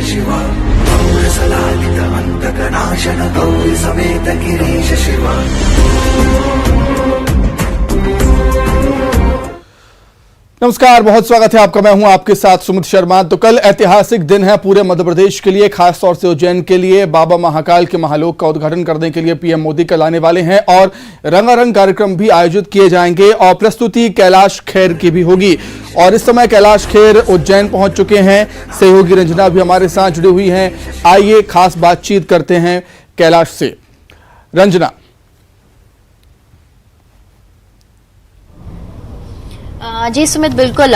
शिवा गौरसलालित अन्तकनाशन गौरी समेत गिरीश शिवा। नमस्कार, बहुत स्वागत है आपका। मैं हूं आपके साथ सुमित शर्मा। तो कल ऐतिहासिक दिन है पूरे मध्य प्रदेश के लिए, खासतौर से उज्जैन के लिए। बाबा महाकाल के महालोक का उद्घाटन करने के लिए पीएम मोदी कल आने वाले हैं और रंगारंग कार्यक्रम भी आयोजित किए जाएंगे और प्रस्तुति कैलाश खेर की भी होगी। और इस समय कैलाश खेर उज्जैन पहुंच चुके हैं। सहयोगी रंजना भी हमारे साथ जुड़ी हुई हैं। आइए खास बातचीत करते हैं कैलाश से। रंजना, जी सुमित, बिल्कुल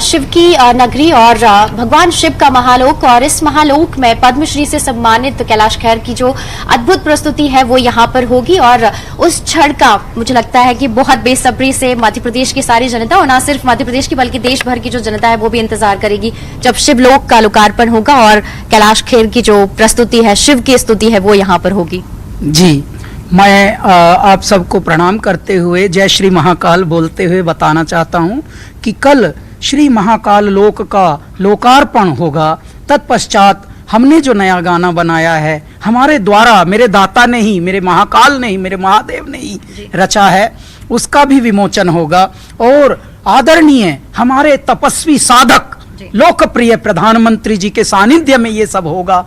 शिव की नगरी और भगवान शिव का महालोक, और इस महालोक में पद्मश्री से सम्मानित कैलाश खेर की जो अद्भुत प्रस्तुति है वो यहाँ पर होगी। और उस क्षण का मुझे लगता है कि बहुत बेसब्री से मध्य प्रदेश की सारी जनता, और न सिर्फ मध्य प्रदेश की बल्कि देश भर की जो जनता है वो भी इंतजार करेगी जब शिवलोक का लोकार्पण होगा और कैलाश खेर की जो प्रस्तुति है, शिव की स्तुति है, वो यहाँ पर होगी। जी, मैं आप सबको प्रणाम करते हुए जय श्री महाकाल बोलते हुए बताना चाहता हूं कि कल श्री महाकाल लोक का लोकार्पण होगा। तत्पश्चात हमने जो नया गाना बनाया है हमारे द्वारा, मेरे दाता ने ही, मेरे महाकाल ने ही, मेरे महादेव ने ही रचा है, उसका भी विमोचन होगा। और आदरणीय हमारे तपस्वी साधक लोकप्रिय प्रधानमंत्री जी के सानिध्य में ये सब होगा।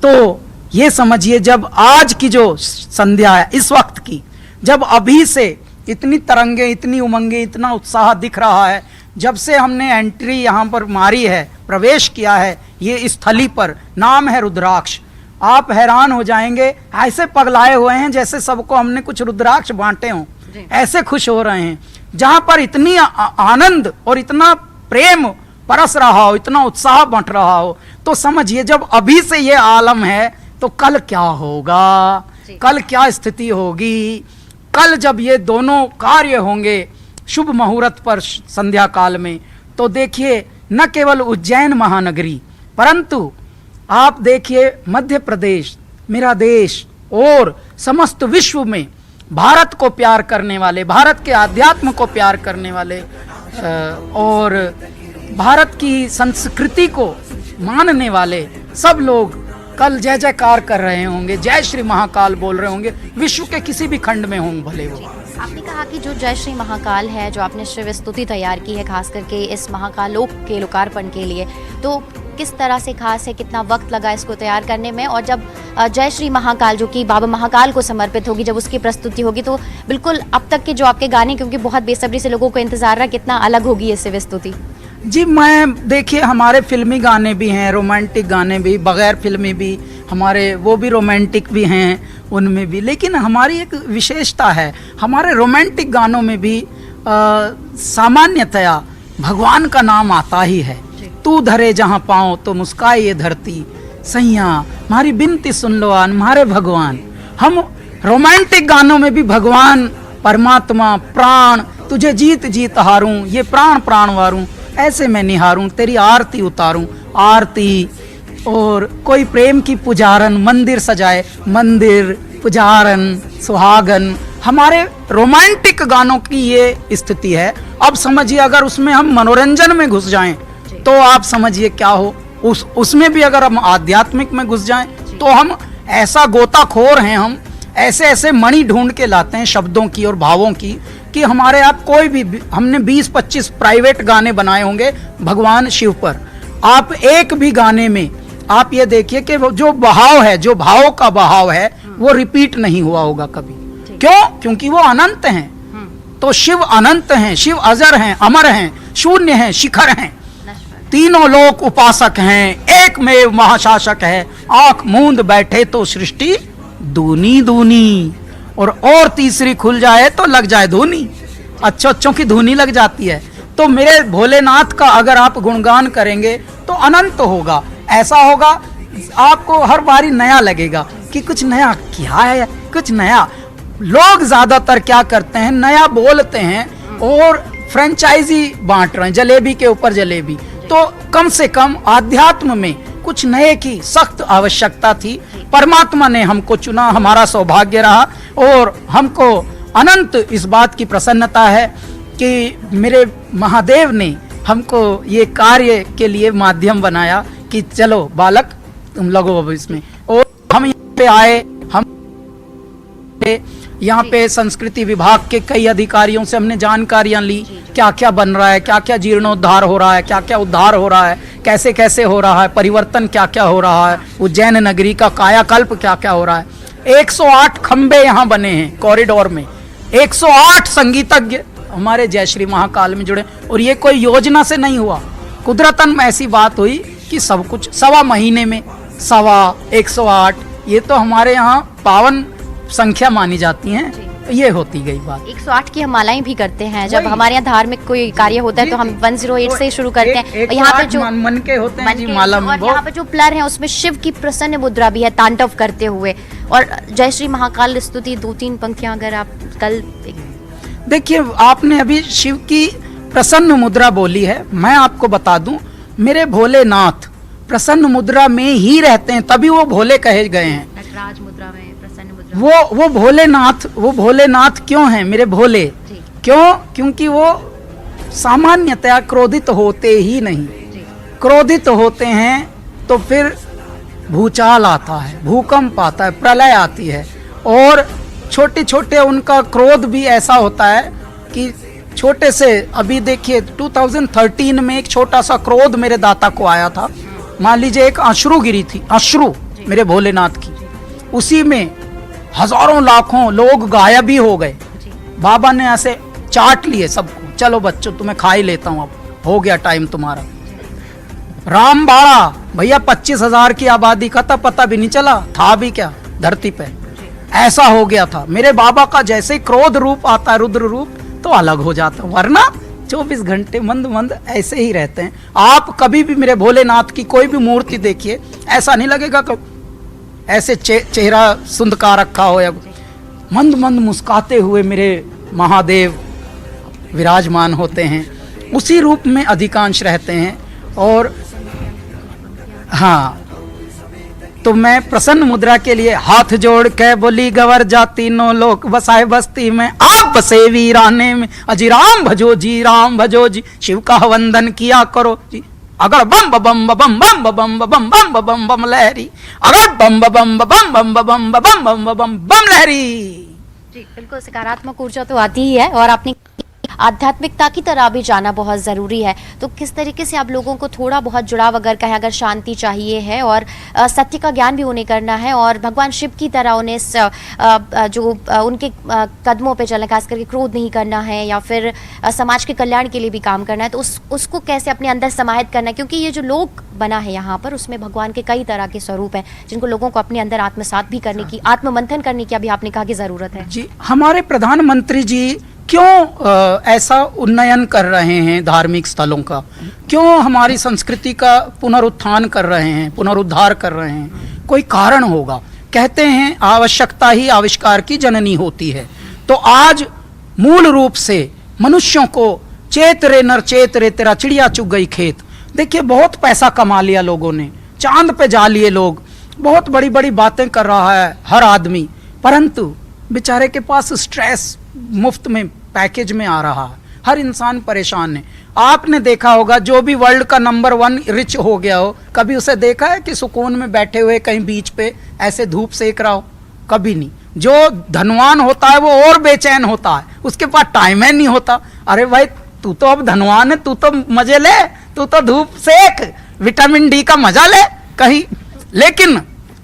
तो ये समझिए, जब आज की जो संध्या है, इस वक्त की, जब अभी से इतनी तरंगे, इतनी उमंगे, इतना उत्साह दिख रहा है, जब से हमने एंट्री यहाँ पर मारी है, प्रवेश किया है ये स्थली पर, नाम है रुद्राक्ष। आप हैरान हो जाएंगे, ऐसे पगलाए हुए हैं जैसे सबको हमने कुछ रुद्राक्ष बांटे हों, ऐसे खुश हो रहे हैं। जहाँ पर इतनी आनंद और इतना प्रेम परस रहा हो, इतना उत्साह बंट रहा हो, तो समझिए जब अभी से ये आलम है तो कल क्या होगा, कल क्या स्थिति होगी। कल जब ये दोनों कार्य होंगे शुभ मुहूर्त पर संध्या काल में, तो देखिए न केवल उज्जैन महानगरी, परंतु आप देखिए मध्य प्रदेश, मेरा देश और समस्त विश्व में भारत को प्यार करने वाले, भारत के आध्यात्म को प्यार करने वाले और भारत की संस्कृति को मानने वाले सब लोग कल जय जयकार कर रहे होंगे, जय श्री महाकाल बोल रहे होंगे, विश्व के किसी भी खंड में होंगे भले वो। आपने कहा कि जो जय श्री महाकाल है, जो आपने शिव स्तुति तैयार की है खास करके इस महाकाल लोक के लोकार्पण के लिए, तो किस तरह से खास है, कितना वक्त लगा इसको तैयार करने में? और जब जय श्री महाकाल जो कि बाबा महाकाल को समर्पित होगी, जब उसकी प्रस्तुति होगी, तो बिल्कुल अब तक के जो आपके गाने, क्योंकि बहुत बेसब्री से लोगों को इंतजार रहा, कितना अलग होगी ये शिव स्तुति? जी, मैं देखिए हमारे फिल्मी गाने भी हैं, रोमांटिक गाने भी, बगैर फिल्मी भी हमारे, वो भी रोमांटिक भी हैं उनमें भी। लेकिन हमारी एक विशेषता है, हमारे रोमांटिक गानों में भी सामान्यतया भगवान का नाम आता ही है। तू धरे जहाँ पाँव तो मुस्काए ये धरती, सैया हमारी बिनती सुन लो आन हमारे भगवान। हम रोमांटिक गानों में भी भगवान, परमात्मा, प्राण, तुझे जीत जीत हारूं, ये प्राण प्राण वारूं, ऐसे मैं निहारूं, तेरी आरती उतारूं, आरती। और कोई प्रेम की पुजारन, मंदिर सजाए, मंदिर, पुजारन, सुहागन, हमारे रोमांटिक गानों की ये स्थिति है। अब समझिए अगर उसमें हम मनोरंजन में घुस जाएं तो आप समझिए क्या हो, उसमें भी अगर हम आध्यात्मिक में घुस जाएं तो हम ऐसा गोताखोर हैं, हम ऐसे ऐसे मणि ढूंढ के लाते हैं शब्दों की और भावों की कि हमारे आप कोई भी, हमने 20-25 प्राइवेट गाने बनाए होंगे भगवान शिव पर, आप एक भी गाने में आप ये देखिए कि जो बहाव है, जो भाव का बहाव है, वो रिपीट नहीं हुआ होगा कभी। क्यों? क्योंकि वो अनंत हैं। तो शिव अनंत हैं, शिव अजर हैं, अमर हैं, शून्य हैं, शिखर हैं, तीनों लोक उपासक हैं, एक में महाशासक है, आंख मूंद बैठे तो सृष्टि दूनी दूनी, और तीसरी खुल जाए तो लग जाए धूनी, अच्छों की धूनी लग जाती है। तो मेरे भोलेनाथ का अगर आप गुणगान करेंगे तो अनंत होगा, ऐसा होगा आपको हर बारी नया लगेगा कि कुछ नया क्या है, कुछ नया। लोग ज्यादातर क्या करते हैं, नया बोलते हैं और फ्रेंचाइजी बांट रहे हैं, जलेबी के ऊपर जलेबी। तो कम से कम आध्यात्म में कुछ नए की सख्त आवश्यकता थी। परमात्मा ने हमको चुना, हमारा सौभाग्य रहा, और हमको अनंत इस बात की प्रसन्नता है कि मेरे महादेव ने हमको ये कार्य के लिए माध्यम बनाया कि चलो बालक तुम लगो अब इसमें। और हम यहाँ पे आए, हम यहाँ पे संस्कृति विभाग के कई अधिकारियों से हमने जानकारियां ली, क्या क्या बन रहा है, क्या क्या जीर्णोद्धार हो रहा है, क्या क्या उद्धार हो रहा है, कैसे कैसे हो रहा है, परिवर्तन क्या क्या हो रहा है, उज्जैन नगरी का कायाकल्प क्या क्या हो रहा है। 108 खंबे यहाँ बने हैं कॉरिडोर में, 108 संगीतज्ञ हमारे जय श्री महाकाल में जुड़े। और ये कोई योजना से नहीं हुआ, कुदरतन ऐसी बात हुई कि सब कुछ सवा महीने में 108, ये तो हमारे यहाँ पावन संख्या मानी जाती हैं। ये होती गई बात। 108 की हम मालाएं भी करते हैं, जब हमारे यहाँ धार्मिक कोई कार्य होता है तो हम 108 से शुरू करते हैं। यहाँ पे जो मन के होते हैं जी माला में, और यहाँ पे जो प्लर है उसमें शिव की प्रसन्न मुद्रा भी है तांडव करते हुए। और जय श्री महाकाल स्तुति 2-3 पंक्तियां अगर आप कल देखिए, आपने अभी शिव की प्रसन्न मुद्रा बोली है। मैं आपको बता दूं, मेरे भोलेनाथ प्रसन्न मुद्रा में ही रहते हैं, तभी वो भोले कहे गए हैं। नटराज मुद्रा में प्रसन्न मुद्रा, वो भोलेनाथ क्यों हैं मेरे भोले? क्यों? क्योंकि वो सामान्यतया क्रोधित होते ही नहीं। क्रोधित होते हैं तो फिर भूचाल आता है, भूकंप आता है, प्रलय आती है। और छोटे छोटे उनका क्रोध भी ऐसा होता है कि छोटे से, अभी देखिए 2013 में एक छोटा सा क्रोध मेरे दाता को आया था। मान लीजिए एक अश्रु गिरी थी, अश्रु मेरे भोलेनाथ की, उसी में हजारों लाखों लोग गायब ही हो गए। बाबा ने ऐसे चाट लिए सबको, चलो बच्चों तुम्हें खा ही लेता हूं, अब हो गया टाइम तुम्हारा। रामबाड़ा भैया 25,000 की आबादी का था, पता भी नहीं चला था भी क्या धरती पे, ऐसा हो गया था। मेरे बाबा का जैसे क्रोध रूप आता है, रुद्र रूप, तो अलग हो जाता, वरना 24 घंटे मंद मंद ऐसे ही रहते हैं। आप कभी भी मेरे भोलेनाथ की कोई भी मूर्ति देखिए, ऐसा नहीं लगेगा कि ऐसे चेहरा सुंदका रखा हो, या मंद मंद मुस्काते हुए मेरे महादेव विराजमान होते हैं, उसी रूप में अधिकांश रहते हैं। और हाँ, तो मैं प्रसन्न मुद्रा के लिए हाथ जोड़ के बोली, गवर जाति नो लोक बसाए बस्ती में, आप बसे वीराने में, अजी राम भजो जी, राम भजो जी, शिव का वंदन किया करो जी। अगर बम बम बम बम बम बम बम बम बम बम लहरी, अगर बम बम बम बम बम बम बम बम लहरी। जी बिल्कुल, सकारात्मक ऊर्जा तो आती ही है। और आपने आध्यात्मिकता की तरह भी जाना बहुत ज़रूरी है, तो किस तरीके से आप लोगों को थोड़ा बहुत जुड़ाव अगर कहें, अगर शांति चाहिए है और सत्य का ज्ञान भी उन्हें करना है और भगवान शिव की तरह उन्हें जो उनके कदमों पे चलना, खास करके क्रोध नहीं करना है या फिर समाज के कल्याण के लिए भी काम करना है, तो उसको कैसे अपने अंदर समाहित करना है? क्योंकि ये जो लोक बना है यहाँ पर, उसमें भगवान के कई तरह के स्वरूप हैं जिनको लोगों को अपने अंदर आत्मसात भी करने की, आत्ममंथन करने की अभी आपने कहा कि ज़रूरत है। जी, हमारे प्रधानमंत्री जी क्यों ऐसा उन्नयन कर रहे हैं धार्मिक स्थलों का, क्यों हमारी संस्कृति का पुनरुत्थान कर रहे हैं, पुनरुद्धार कर रहे हैं? कोई कारण होगा। कहते हैं आवश्यकता ही आविष्कार की जननी होती है। तो आज मूल रूप से मनुष्यों को चेत रे नर चेत रे, तेरा चिड़िया चुग गई खेत। देखिए, बहुत पैसा कमा लिया लोगों ने, चांद पे जा लिए लोग, बहुत बड़ी बड़ी बातें कर रहा है हर आदमी, परंतु बेचारे के पास स्ट्रेस मुफ्त में पैकेज में आ रहा है, हर इंसान परेशान है। आपने देखा होगा, जो भी वर्ल्ड का नंबर 1 रिच हो गया हो, कभी उसे देखा है कि सुकून में बैठे हुए कहीं बीच पे ऐसे धूप सेक रहा हो? कभी नहीं। जो धनवान होता है वो और बेचैन होता है, उसके पास टाइम ही नहीं होता। अरे भाई, तू तो अब धनवान है, तू तो मजे ले, तू तो धूप सेक, विटामिन डी का मजा ले कहीं। लेकिन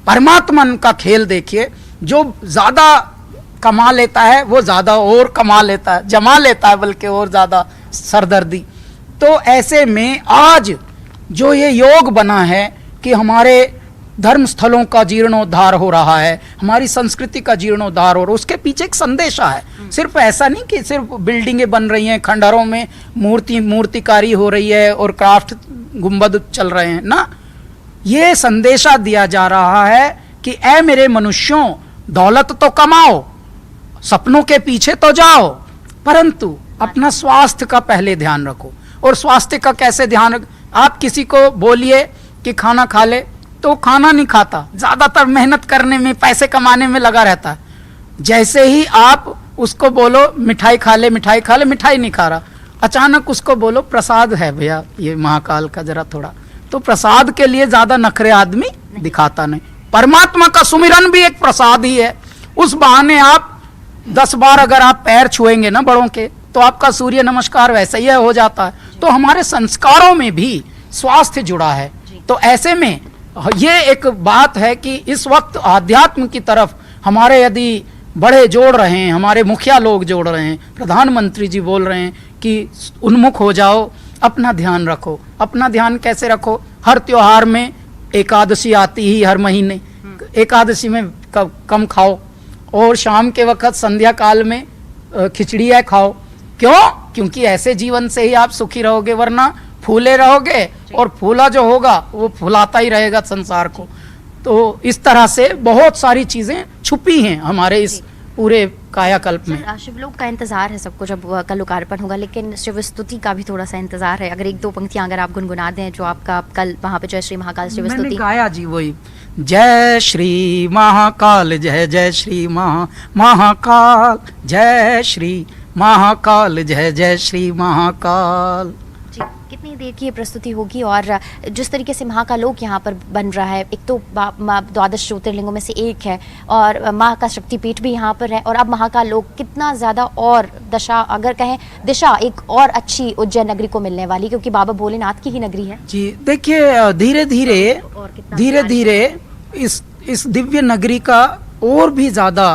परमात्मा का खेल देखिए, जो ज्यादा कमा लेता है वो ज्यादा और कमा लेता है, जमा लेता है बल्कि और ज्यादा सरदर्दी। तो ऐसे में आज जो ये योग बना है कि हमारे धर्म स्थलों का जीर्णोद्धार हो रहा है, हमारी संस्कृति का जीर्णोद्धार हो रहा है, उसके पीछे एक संदेशा है। सिर्फ ऐसा नहीं कि सिर्फ बिल्डिंगें बन रही हैं, खंडहरों में मूर्तिकारी हो रही है और क्राफ्ट गुंबद चल रहे हैं ना, ये संदेशा दिया जा रहा है कि ऐ मेरे मनुष्यों, दौलत तो कमाओ, सपनों के पीछे तो जाओ, परंतु अपना स्वास्थ्य का पहले ध्यान रखो। और स्वास्थ्य का कैसे ध्यान रख? आप किसी को बोलिए कि खाना खा ले, तो खाना नहीं खाता, ज्यादातर मेहनत करने में, पैसे कमाने में लगा रहता है। जैसे ही आप उसको बोलो मिठाई खा ले, मिठाई खा ले, मिठाई नहीं खा रहा। अचानक उसको बोलो प्रसाद है भैया ये महाकाल का, जरा थोड़ा, तो प्रसाद के लिए ज्यादा नखरे आदमी दिखाता नहीं। परमात्मा का सुमिरन भी एक प्रसाद ही है। उस बहाने आप 10 बार अगर आप पैर छुएंगे ना बड़ों के, तो आपका सूर्य नमस्कार वैसे ही हो जाता है। तो हमारे संस्कारों में भी स्वास्थ्य जुड़ा है। तो ऐसे में ये एक बात है कि इस वक्त आध्यात्म की तरफ हमारे यदि बड़े जोड़ रहे हैं, हमारे मुखिया लोग जोड़ रहे हैं, प्रधानमंत्री जी बोल रहे हैं कि उन्मुख हो जाओ, अपना ध्यान रखो। अपना ध्यान कैसे रखो? हर त्योहार में एकादशी आती ही हर महीने, एकादशी में कम खाओ और शाम के वक्त संध्या काल में खिचड़ी है खाओ। क्यों? क्योंकि ऐसे जीवन से ही आप सुखी रहोगे, वरना फूले रहोगे और फूला जो होगा वो फुलाता ही रहेगा संसार को। तो इस तरह से बहुत सारी चीजें छुपी हैं हमारे इस पूरे कायाकल्प में। शिवलोक का इंतजार है सबको जब कल लोकार्पण होगा, लेकिन शिव स्तुति का भी थोड़ा सा इंतजार है। अगर 1-2 पंक्तियां अगर आप गुनगुना दें जो आपका कल वहां पे जय श्री महाकाल शिव स्तुति। मैंने गाया जी वही, जय श्री महाकाल, जय जय श्री महाकाल, जय श्री महाकाल, जय जय श्री महाकाल। जी, कितनी देर की ये प्रस्तुति होगी? और जिस तरीके से महाकालोक यहाँ पर बन रहा है, एक तो 12 ज्योतिर्लिंगों में से एक है और माँ का शक्तिपीठ भी यहाँ पर है, और अब महाकालोक कितना ज़्यादा और दशा अगर कहें दिशा एक और अच्छी उज्जैन नगरी को मिलने वाली, क्योंकि बाबा भोलेनाथ की ही नगरी है। जी देखिए, धीरे धीरे इस दिव्य नगरी का और भी ज़्यादा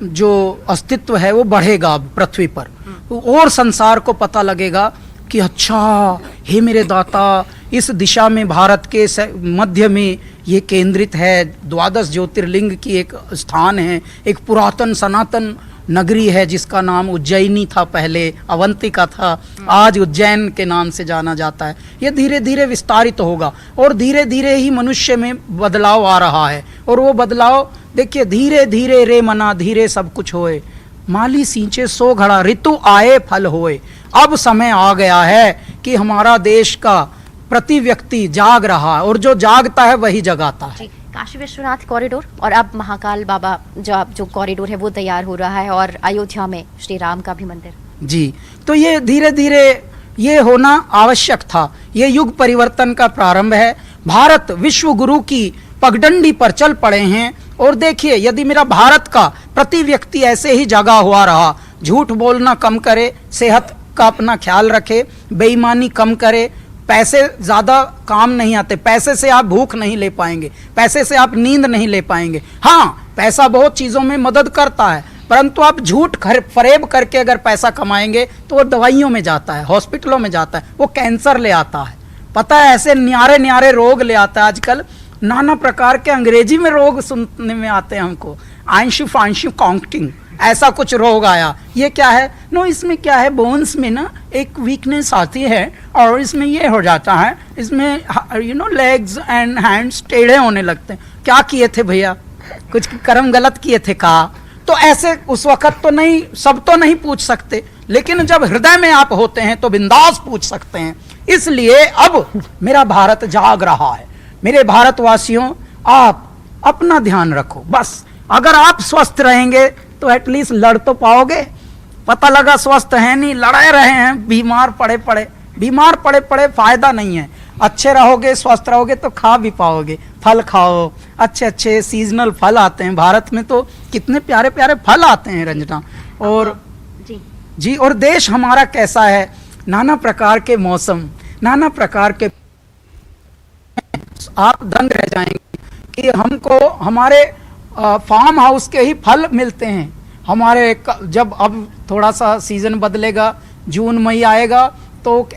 जो अस्तित्व है वो बढ़ेगा पृथ्वी पर, और संसार को पता लगेगा कि अच्छा, हे मेरे दाता, इस दिशा में भारत के मध्य में ये केंद्रित है, 12 ज्योतिर्लिंग की एक स्थान है, एक पुरातन सनातन नगरी है जिसका नाम उज्जैनी था, पहले अवंतिका था, आज उज्जैन के नाम से जाना जाता है। ये धीरे धीरे विस्तारित होगा और धीरे धीरे ही मनुष्य में बदलाव आ रहा है। और वो बदलाव देखिए, धीरे धीरे रे मना धीरे सब कुछ होए, माली सींचे 100 घड़ा, ऋतु आए फल होए। अब समय आ गया है कि हमारा देश का प्रति व्यक्ति जाग रहा है, और जो जागता है वही जगाता है। काशी विश्वनाथ कॉरिडोर और अब महाकाल बाबा जो कॉरिडोर है वो तैयार हो रहा है, और अयोध्या में श्री राम का भी मंदिर। जी, तो ये धीरे धीरे ये होना आवश्यक था। ये युग परिवर्तन का प्रारंभ है। भारत विश्व गुरु की पगडंडी पर चल पड़े हैं। और देखिए, यदि मेरा भारत का प्रति व्यक्ति ऐसे ही जगा हुआ रहा, झूठ बोलना कम करे, सेहत का अपना ख्याल रखे, बेईमानी कम करे, पैसे ज्यादा काम नहीं आते, पैसे से आप भूख नहीं ले पाएंगे, पैसे से आप नींद नहीं ले पाएंगे। हाँ, पैसा बहुत चीजों में मदद करता है, परंतु आप झूठ फरेब करके अगर पैसा कमाएंगे तो वो दवाइयों में जाता है, हॉस्पिटलों में जाता है, वो कैंसर ले आता है, पता है, ऐसे न्यारे न्यारे रोग ले आता है। आजकल नाना प्रकार के अंग्रेजी में रोग सुनने में आते हैं हमको, आंशिक फांशिक काउंटिंग, ऐसा कुछ रोग आया। ये क्या है? नो, इसमें क्या है, बोन्स में ना एक वीकनेस आती है और इसमें ये हो जाता है, इसमें लेग्स एंड हैंड्स टेढ़े होने लगते हैं। क्या किए थे भैया? कुछ कर्म गलत किए थे कहा? तो ऐसे उस वक्त तो नहीं, सब तो नहीं पूछ सकते, लेकिन जब हृदय में आप होते हैं तो बिंदास पूछ सकते हैं। इसलिए अब मेरा भारत जाग रहा है। मेरे भारतवासियों, आप अपना ध्यान रखो बस। अगर आप स्वस्थ रहेंगे तो एटलीस्ट लड़ तो पाओगे। पता लगा स्वस्थ है नहीं, लड़े रहे हैं, बीमार पड़े पड़े फायदा नहीं है। अच्छे रहोगे, स्वस्थ रहोगे तो खा भी पाओगे। फल खाओ, अच्छे अच्छे सीजनल फल आते हैं भारत में, तो कितने प्यारे प्यारे फल आते हैं रंजना। और जी, और देश हमारा कैसा है, नाना प्रकार के मौसम, नाना प्रकार के, आप दंग रह जाएंगे कि हमको हमारे फार्म हाउस के ही फल मिलते हैं। हमारे जब अब थोड़ा सा सीजन बदलेगा, जून मई आएगा, तो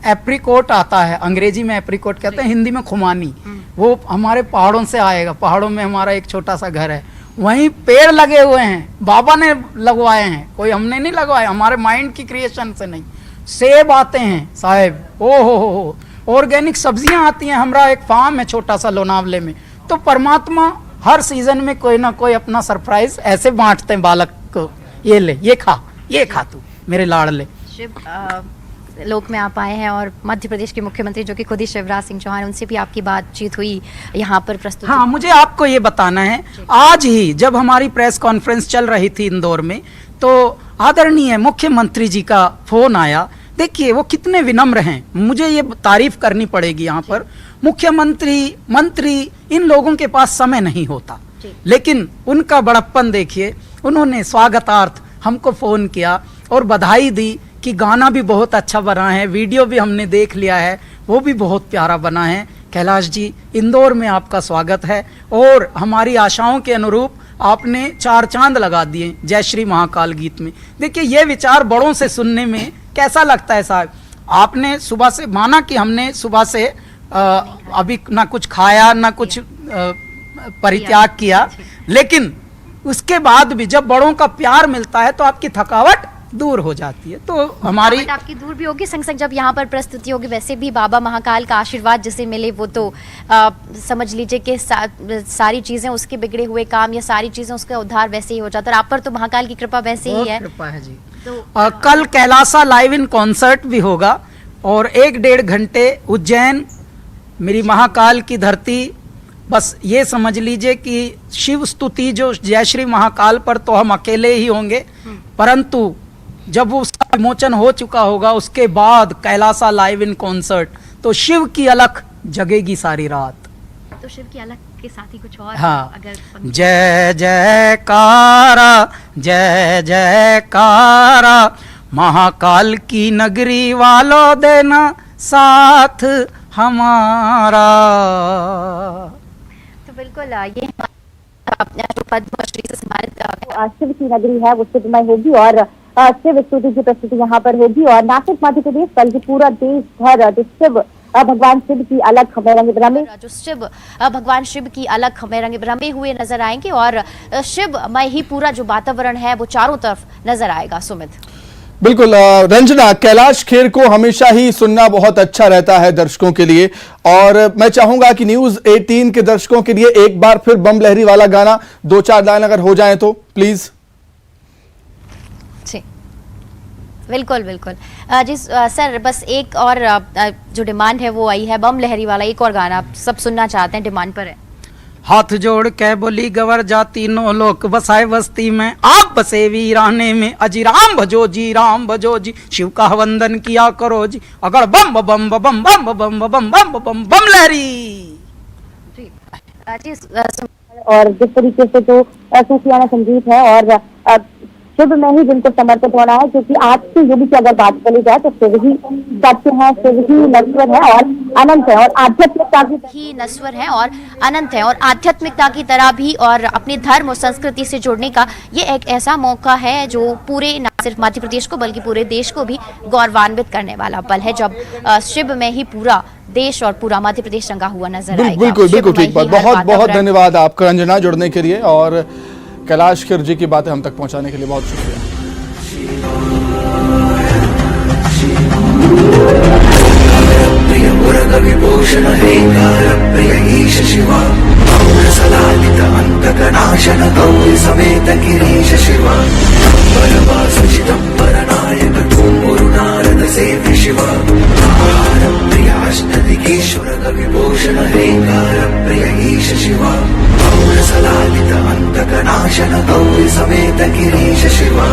एप्रिकोट आता है, अंग्रेजी में एप्रिकोट कहते हैं, हिंदी में खुमानी, वो हमारे पहाड़ों से आएगा। पहाड़ों में हमारा एक छोटा सा घर है, वहीं पेड़ लगे हुए हैं, बाबा ने लगवाए हैं, कोई हमने नहीं लगवाए, हमारे माइंड की क्रिएशन से नहीं। सेब आते हैं साहब, ओ हो, ऑर्गेनिक सब्जियां आती हैं। हमारा एक फार्म है छोटा सा लोनावले में। तो परमात्मा हर सीजन में कोई ना कोई अपना सरप्राइज ऐसे बांटते हैं बालक को, ये ले, ये खा तू मेरे लाडले। शिव लोक में आप आए हैं और मध्य प्रदेश के मुख्यमंत्री जो कि खुद ही शिवराज सिंह चौहान, उनसे भी आपकी बातचीत हुई यहाँ पर प्रस्तुत। हाँ, मुझे आपको ये बताना है, आज ही जब हमारी प्रेस कॉन्फ्रेंस चल रही थी इंदौर में, तो आदरणीय मुख्यमंत्री जी का फोन आया। देखिए वो कितने विनम्र हैं, मुझे ये तारीफ करनी पड़ेगी यहाँ पर। मुख्यमंत्री, मंत्री, इन लोगों के पास समय नहीं होता, लेकिन उनका बड़प्पन देखिए, उन्होंने स्वागतार्थ हमको फोन किया और बधाई दी कि गाना भी बहुत अच्छा बना है, वीडियो भी हमने देख लिया है, वो भी बहुत प्यारा बना है। कैलाश जी, इंदौर में आपका स्वागत है और हमारी आशाओं के अनुरूप आपने 4 चांद लगा दिए जय श्री महाकाल गीत में। देखिए, ये विचार बड़ों से सुनने में कैसा लगता है साहब? आपने सुबह से, माना कि हमने सुबह से अभी ना कुछ खाया ना कुछ परित्याग किया, लेकिन उसके बाद भी जब बड़ों का प्यार मिलता है तो आपकी थकावट दूर हो जाती है। तो हमारी आपकी दूर भी होगी, संग संग जब यहाँ पर प्रस्तुति होगी, वैसे भी बाबा महाकाल का आशीर्वाद जिसे मिले वो तो समझ लीजिए कि सारी चीजें उसके बिगड़े हुए काम या सारी चीजें उसका उद्धार वैसे ही हो जाता है। आप पर तो महाकाल की कृपा वैसे ही है। कृपा है जी। तो कल कैलासा लाइव इन कॉन्सर्ट भी होगा और 1-1.5 घंटे उज्जैन, मेरी महाकाल की धरती। बस ये समझ लीजिए कि शिव स्तुति जो जय श्री महाकाल पर तो हम अकेले ही होंगे, परंतु जब उसका विमोचन हो चुका होगा उसके बाद कैलासा लाइव इन कॉन्सर्ट, तो शिव की अलख जगेगी सारी रात। तो शिव की अलख के साथ ही कुछ और, हाँ, अगर जय जयकारा, जय जयकारा, महाकाल की नगरी वालों देना साथ हमारा। तो बिल्कुल ये जो पद्मश्री से सम्मानित शिव की नगरी है वो शिवमय होगी और शिव स्तुति की प्रस्तुति यहाँ पर होगी। और ना सिर्फ मध्य प्रदेश बल्कि पूरा देश भर जो शिव भगवान शिव की अलग हमें रंग बिरंगे, जो शिव भगवान शिव की अलग हमें रंग बिरंगे हुए नजर आएंगे और शिवमय ही पूरा जो वातावरण है वो चारों तरफ नजर आएगा। सुमित, बिल्कुल रंजना, कैलाश खेर को हमेशा ही सुनना बहुत अच्छा रहता है दर्शकों के लिए, और मैं चाहूंगा कि न्यूज 18 के दर्शकों के लिए एक बार फिर बम लहरी वाला गाना 2-4 लाइन अगर हो जाए तो प्लीज। जी बिल्कुल बिल्कुल जी सर, बस एक और जो डिमांड है वो आई है, बम लहरी वाला एक और गाना आप सब सुनना चाहते हैं, डिमांड पर है। हाथ जोड़ के बोली गवर जाती नो लोक बसाए बस्ती में, आप बसे वीराने में, अजी राम भजो जी, राम भजो जी, शिव का वंदन किया करो जी, अगर बम बम बम बम बम बम बम बम बम बम लहरी। जी और जिस तरीके से जो सूफियाना संगीत है और शिव में ही जिनको समर्पित होना है, क्योंकि आज के युग की अगर बात चली जाए तो शिव ही सत्य है, शिव ही नश्वर है और अनंत है, और आध्यात्मिकता ही नश्वर है और अनंत है, और आध्यात्मिकता की तरह भी और अपने धर्म और संस्कृति से जुड़ने का ये एक ऐसा मौका है जो पूरे न सिर्फ मध्य प्रदेश को बल्कि पूरे देश को भी गौरवान्वित करने वाला पल है, जब शिव में ही पूरा देश और पूरा मध्य प्रदेश रंगा हुआ नजर आएगा। बिल्कुल बिल्कुल ठीक बात, बहुत बहुत धन्यवाद आपका रंजना जुड़ने के लिए और कैलाश खेर जी की बातें हम तक पहुंचाने के लिए बहुत शुक्रिया। प्रिय मुरग विभूषण हेकार प्रिय ईश शिवा, सलालित अंतकनाशन गौरी समेत गिरीश शिवा, बलवास चिदंबर नायक तुम नारद सेव्य शिवा, प्रिय अष्टदिगीश्वर विभूषण हेकार प्रिय ईश शिवा, सलालित अंतकनाशन गौरी समेत गिरीश शिवा।